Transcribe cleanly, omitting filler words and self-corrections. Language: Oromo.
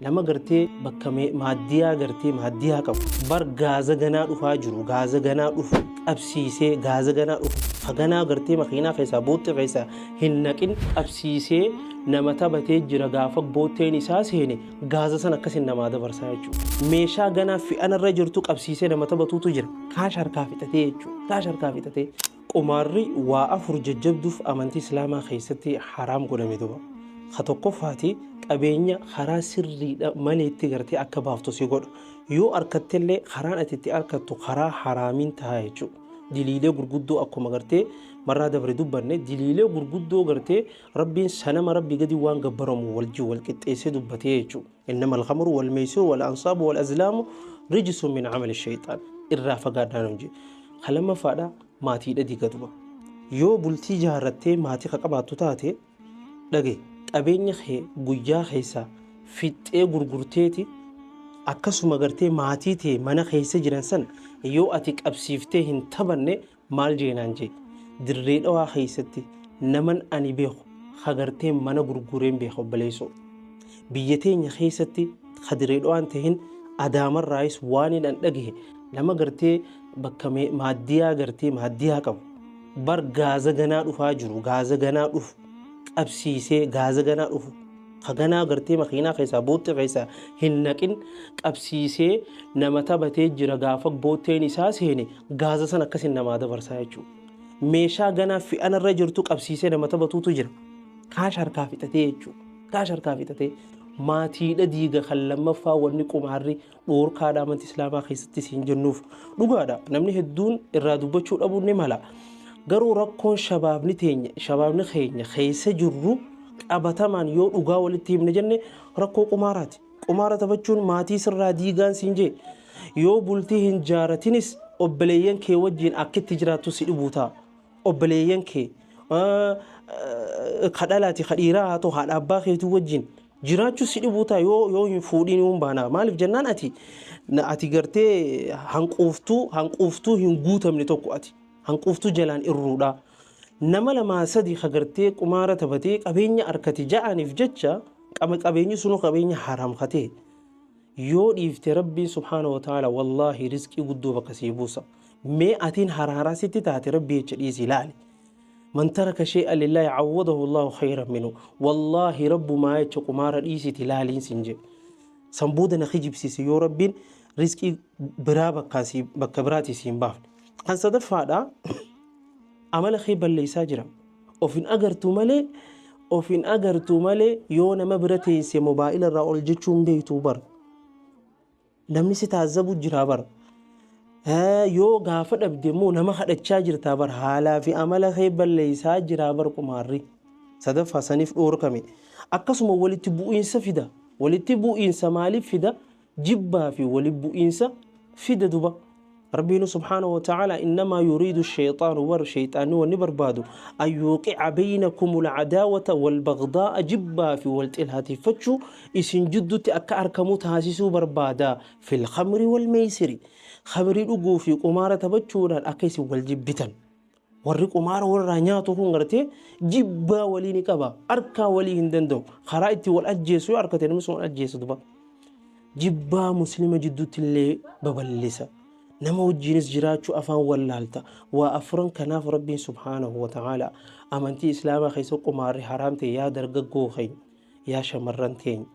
nama gartee bakka maaddiyaa qabu bar gaaza ganaa dhufaa jiru gaaza ganaa dhufu qabsiisee gaaza ganaa dhufu haganaa gartee makiinaa keessaa boottee keessaa hin naqin qabsiisee nama taphatee jira gaafa bootteen isaa seene gaaza san akkasin namaa dabarsaa jechuudha. Meeshaa ganaa fi'anarra jirtu qabsiisee nama taphatuutu jira kaash harkaa fixatee jechuudha. Kaash harkaa fixatee qumaarri waa afur jajjabduuf amantii islaamaa keessatti haraam godhame duba. Ha tokkoffaati qabeenya karaa sirriidha maleetti gartee akka baaftu si godha. Yoo arkattellee karaan ati itti arkattu karaa haraamiin ta'a jechuudha. Diliilee gurguddoo akkuma gartee marraa dabre dubbanne diliilee gurguddoo gartee rabbiin sanama rabbi gadi waan gabbaramu wal qixxeessee dubbatee jechuudha. Innamal khamru wal maysiru wal ansaabu wal azlaamu rijsun min amali shaytaan irraa fagaadhaan hojii. Kalama faadha maatiidha diiga duba. Yoo bultii jaarrattee maatii ka qabaattu taate dhage qabeenya kee guyyaa keessaa fixxee gurgurteeti akkasuma gartee maatii ta'e mana keessa jiran san yoo ati qabsiiftee hin taphanne maal jeenaan jee dirree dhawaa keessatti naman ani beeku hagartee mana gurgureen beeku baleessu biyya teenya keessatti dirree dhawaan ta'in adaamarraayis waan hin dhagahe nama gartee bakka maaddiyaa qabu bar gaaza ganaa dhufaa jiru gaaza ganaa dhufu qabsiisee gaaza ganaa dhufu haganaa gartee makiinaa keessaa boottee keessaa hin naqin qabsiisee nama taphatee jira gaafa bootteen isaa seene gaaza san akkasin namaa dabarsaa jechuudha. Meeshaa ganaa fi'anarra jirtu qabsiisee nama taphatuutu jira kaash harkaa fixatee jechuudha. Kaash harkaa fixatee maatiidha diiga kan lammaffaa wanni qumaarri dhoorkaadha amantii islaamaa keessatti siin jennuuf dhugaadha. Namni hedduun irraa dubbachuu dhabuun ni mala. Garuu rakkoon shabaabni keenya keessa jirru qabatamaan yoo dhugaa walitti himne jenne rakkoo qumaaraati. Qumaara taphachuun maatii sirraa diigaan siin jee yoo bultii hin jaaratinis obboleeyyan kee wajjin akkitti jiraattu si dhibuu ta'a. Obboleeyyan kee kadhalaati kadhiiraa haa ta'u haadha abbaa keetuu wajjin jiraachuu si dhibuu ta'a yoo hin fuudhiin hin baana. Maaliif jennaan ati gartee hanquuftuu hin guutamne tokko ati hanquuftuu jalaan irruudha. Nama lamaa sadii hagartee qumaara taphatee qabeenya arkati ja'aniif jecha qabeenyi sunu qabeenya haram katee yoo dhiifte rabbiin subhaanahu wa ta'ala wallaahi rizqii guddoo bakka sii buusa. Mee atiin haraaraa sitti taate rabbi jecha dhiisi ilaali. Man taraka shay'an lillahi awwadahu Allahu khayran minhu. Wallaahi rabbumaa jecha qumaara dhiisiti ilaaliin siin jedhe. Sanbooda na kijibsiise yoo rabbiin rizqii biraa bakka biraatii siin baafne. Kan sadaffaadha amala kee balleessaa jira. Ofin agartuu malee yoo nama bira teessee moobaayila irraa ol jechuun beektuu bara. Namni si taazzabu jira bara. Yoo gaafa dhabde immoo nama kadhachaa jirtaa bara haalaa fi amala kee balleessaa jira bara qumaarri. Sadaffaa saniif dhoorkame. Akkasuma walitti bu'iinsa fida. Walitti bu'iinsa maaliif fida? Jibbaa fi walitti bu'iinsa fida duba. ربنا سبحانه وتعالى إنما يريد الشيطان والشيطان ونبربادو أن يوقع بينكم العداوة والبغضاء جبا في والتلهات فتشو إسن جدو تأكار كموت هاسسو بربادا في الخمر والميسر خمر الأقو في قمارة بچونا الأكيس والجبتن ورق قمارة والرانياتو هنغرتي جبا ولي نكبا أركا ولي هندندو خرائط والأجيسو أركا تنمسو والأجيسو دبا جبا مسلمة جدو تلي ببلسة nama wajjinis jiraachuu afaan wallaalta waa afran kanaaf rabbiin subhaanahu wa ta'ala amantii islaamaa keessa qumaarri haraam ta'e yaa dargaggoo keenya yaa shamarran keenya